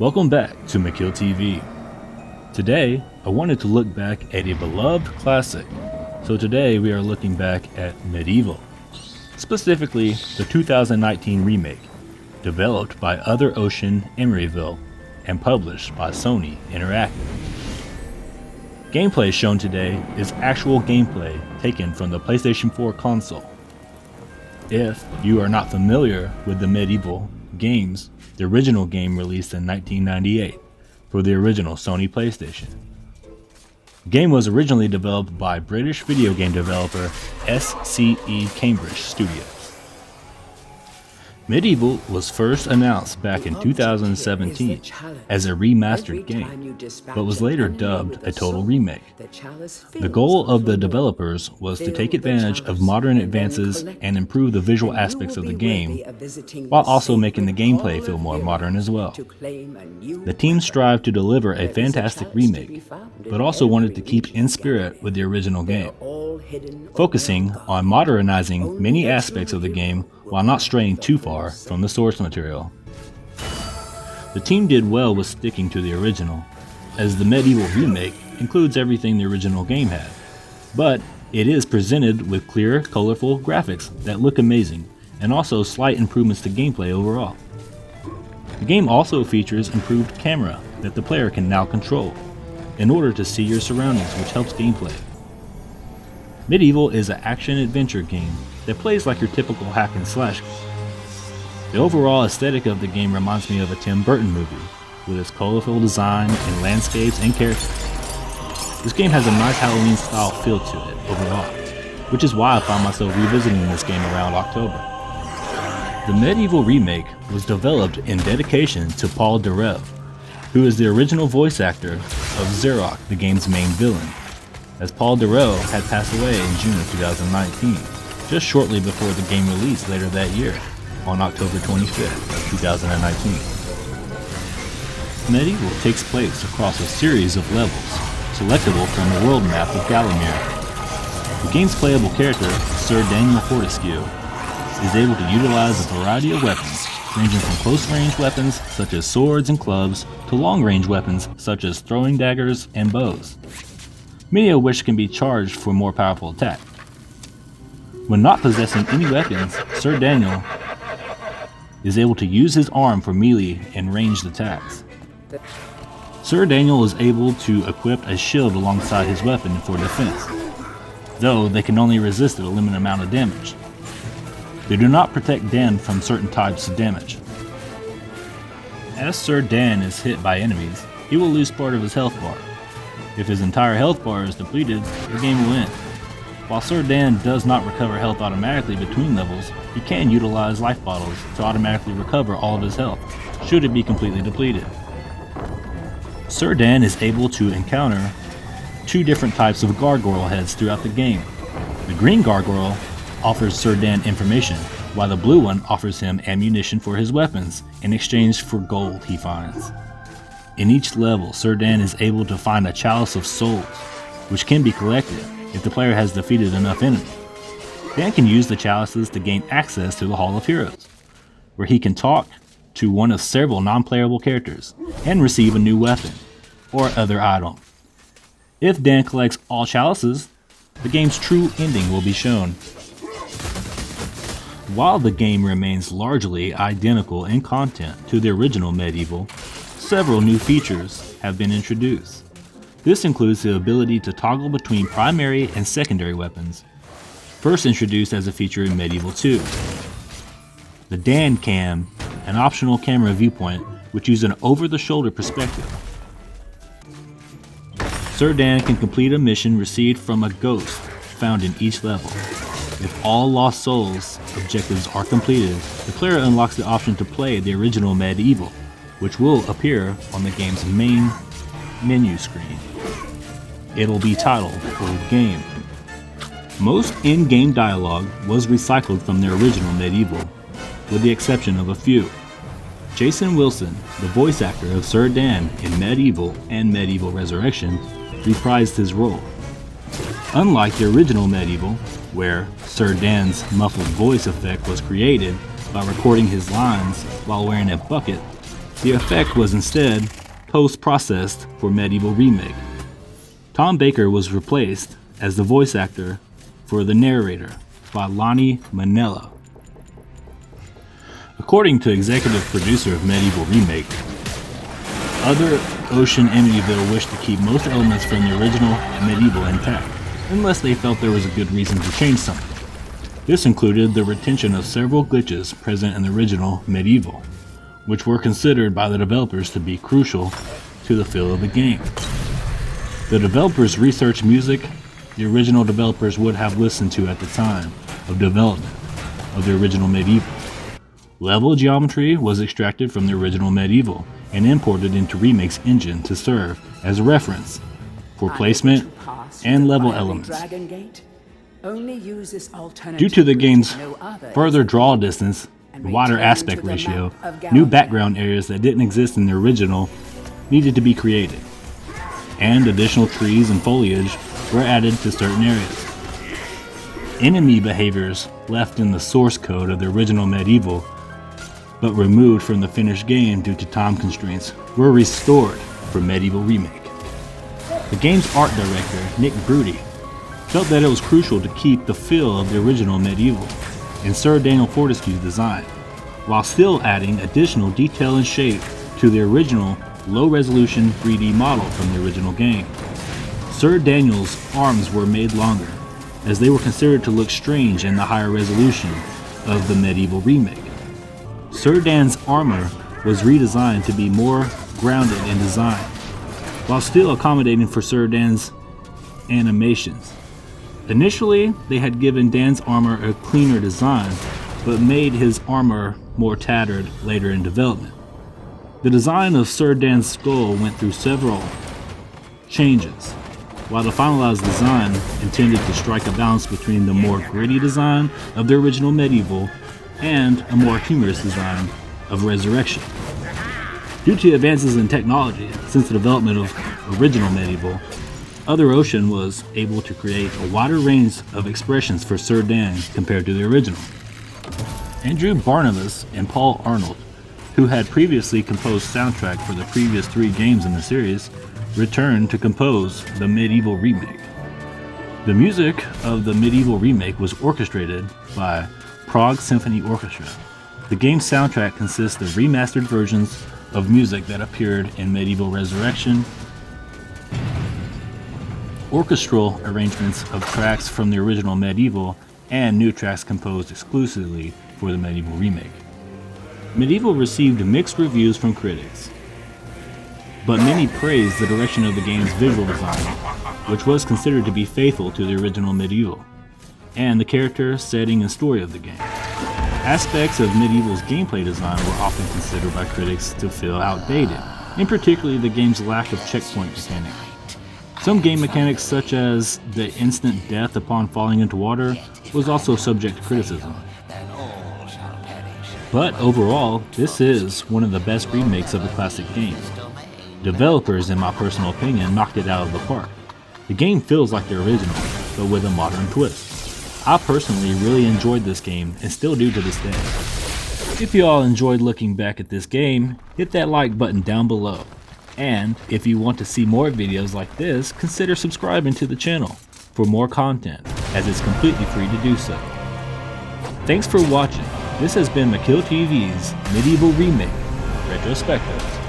Welcome back to McKiLL TV. Today, I wanted to look back at a beloved classic. So today we are looking back at Medieval, specifically the 2019 remake, developed by Other Ocean Emeryville and published by Sony Interactive. Gameplay shown today is actual gameplay taken from the PlayStation 4 console. If you are not familiar with the Medieval games, the original game released in 1998 for the original Sony PlayStation. The game was originally developed by British video game developer SCE Cambridge Studios. Medieval was first announced back in 2017 as a remastered game, but was later dubbed a total remake. The goal of the developers was to take advantage of modern advances and improve the visual aspects of the game, while also making the gameplay feel more modern as well. The team strived to deliver a fantastic remake, but also wanted to keep in spirit with the original game, focusing on modernizing many aspects of the game while not straying too far from the source material. The team did well with sticking to the original, as the Medieval remake includes everything the original game had, but it is presented with clear, colorful graphics that look amazing, and also slight improvements to gameplay overall. The game also features improved camera that the player can now control, in order to see your surroundings, which helps gameplay. Medieval is an action-adventure game that plays like your typical hack and slash. The overall aesthetic of the game reminds me of a Tim Burton movie, with its colorful design and landscapes and characters. This game has a nice Halloween style feel to it overall, which is why I found myself revisiting this game around October. The Medieval remake was developed in dedication to Paul Derev, who is the original voice actor of Xerox, the game's main villain, as Paul Derev had passed away in June of 2019, just shortly before the game released later that year, on October 25th of 2019. Medieval takes place across a series of levels, selectable from the world map of Galamir. The game's playable character, Sir Daniel Fortescue, is able to utilize a variety of weapons, ranging from close-range weapons such as swords and clubs to long-range weapons such as throwing daggers and bows, many of which can be charged for more powerful attack. When not possessing any weapons, Sir Daniel is able to use his arm for melee and ranged attacks. Sir Daniel is able to equip a shield alongside his weapon for defense, though they can only resist a limited amount of damage. They do not protect Dan from certain types of damage. As Sir Dan is hit by enemies, he will lose part of his health bar. If his entire health bar is depleted, the game will end. While Sir Dan does not recover health automatically between levels, he can utilize life bottles to automatically recover all of his health, should it be completely depleted. Sir Dan is able to encounter two different types of gargoyle heads throughout the game. The green gargoyle offers Sir Dan information, while the blue one offers him ammunition for his weapons in exchange for gold he finds. In each level, Sir Dan is able to find a chalice of souls, which can be collected if the player has defeated enough enemies. Dan can use the chalices to gain access to the Hall of Heroes, where he can talk to one of several non-playable characters and receive a new weapon or other item. If Dan collects all chalices, the game's true ending will be shown. While the game remains largely identical in content to the original Medieval, several new features have been introduced. This includes the ability to toggle between primary and secondary weapons, first introduced as a feature in Medieval 2. The Dan Cam, an optional camera viewpoint which uses an over-the-shoulder perspective. Sir Dan can complete a mission received from a ghost found in each level. If all Lost Souls objectives are completed, the player unlocks the option to play the original Medieval, which will appear on the game's main menu screen. It'll be titled Old Game. Most in-game dialogue was recycled from the original Medieval, with the exception of a few. Jason Wilson, the voice actor of Sir Dan in Medieval and Medieval Resurrection, reprised his role. Unlike the original Medieval, where Sir Dan's muffled voice effect was created by recording his lines while wearing a bucket, The effect was instead post-processed for Medieval Remake. Tom Baker was replaced as the voice actor for the narrator by Lonnie Manella. According to executive producer of Medieval Remake, Other Ocean Amityville wished to keep most elements from the original Medieval intact, unless they felt there was a good reason to change something. This included the retention of several glitches present in the original Medieval, which were considered by the developers to be crucial to the feel of the game. The developers researched music the original developers would have listened to at the time of development of the original Medieval. Level geometry was extracted from the original Medieval and imported into Remake's engine to serve as a reference for placement and level elements. Due to the game's further draw distance and wider aspect ratio, new background areas that didn't exist in the original needed to be created, and additional trees and foliage were added to certain areas. Enemy behaviors left in the source code of the original Medieval but removed from the finished game due to time constraints were restored for Medieval Remake. The game's art director, Nick Brody, felt that it was crucial to keep the feel of the original Medieval and Sir Daniel Fortescue's design, while still adding additional detail and shape to the original low-resolution 3D model from the original game. Sir Daniel's arms were made longer, as they were considered to look strange in the higher resolution of the Medieval Remake. Sir Dan's armor was redesigned to be more grounded in design, while still accommodating for Sir Dan's animations. Initially, they had given Dan's armor a cleaner design, but made his armor more tattered later in development. The design of Sir Dan's skull went through several changes, while the finalized design intended to strike a balance between the more gritty design of the original Medieval and a more humorous design of Resurrection. Due to advances in technology since the development of original Medieval, Other Ocean was able to create a wider range of expressions for Sir Dan compared to the original. Andrew Barnabas and Paul Arnold, who had previously composed soundtrack for the previous 3 games in the series, returned to compose the Medieval Remake. The music of the Medieval Remake was orchestrated by Prague Symphony Orchestra. The game's soundtrack consists of remastered versions of music that appeared in Medieval Resurrection, orchestral arrangements of tracks from the original Medieval, and new tracks composed exclusively for the Medieval Remake. Medieval received mixed reviews from critics, but many praised the direction of the game's visual design, which was considered to be faithful to the original Medieval, and the character, setting, and story of the game. Aspects of Medieval's gameplay design were often considered by critics to feel outdated, in particularly the game's lack of checkpoint mechanic. Some game mechanics, such as the instant death upon falling into water, was also subject to criticism. But overall, this is one of the best remakes of the classic game. Developers, in my personal opinion, knocked it out of the park. The game feels like the original, but with a modern twist. I personally really enjoyed this game and still do to this day. If you all enjoyed looking back at this game, hit that like button down below. And if you want to see more videos like this, consider subscribing to the channel for more content, as it's completely free to do so. Thanks for watching. This has been McKiLL TV's Medieval Remake Retrospective.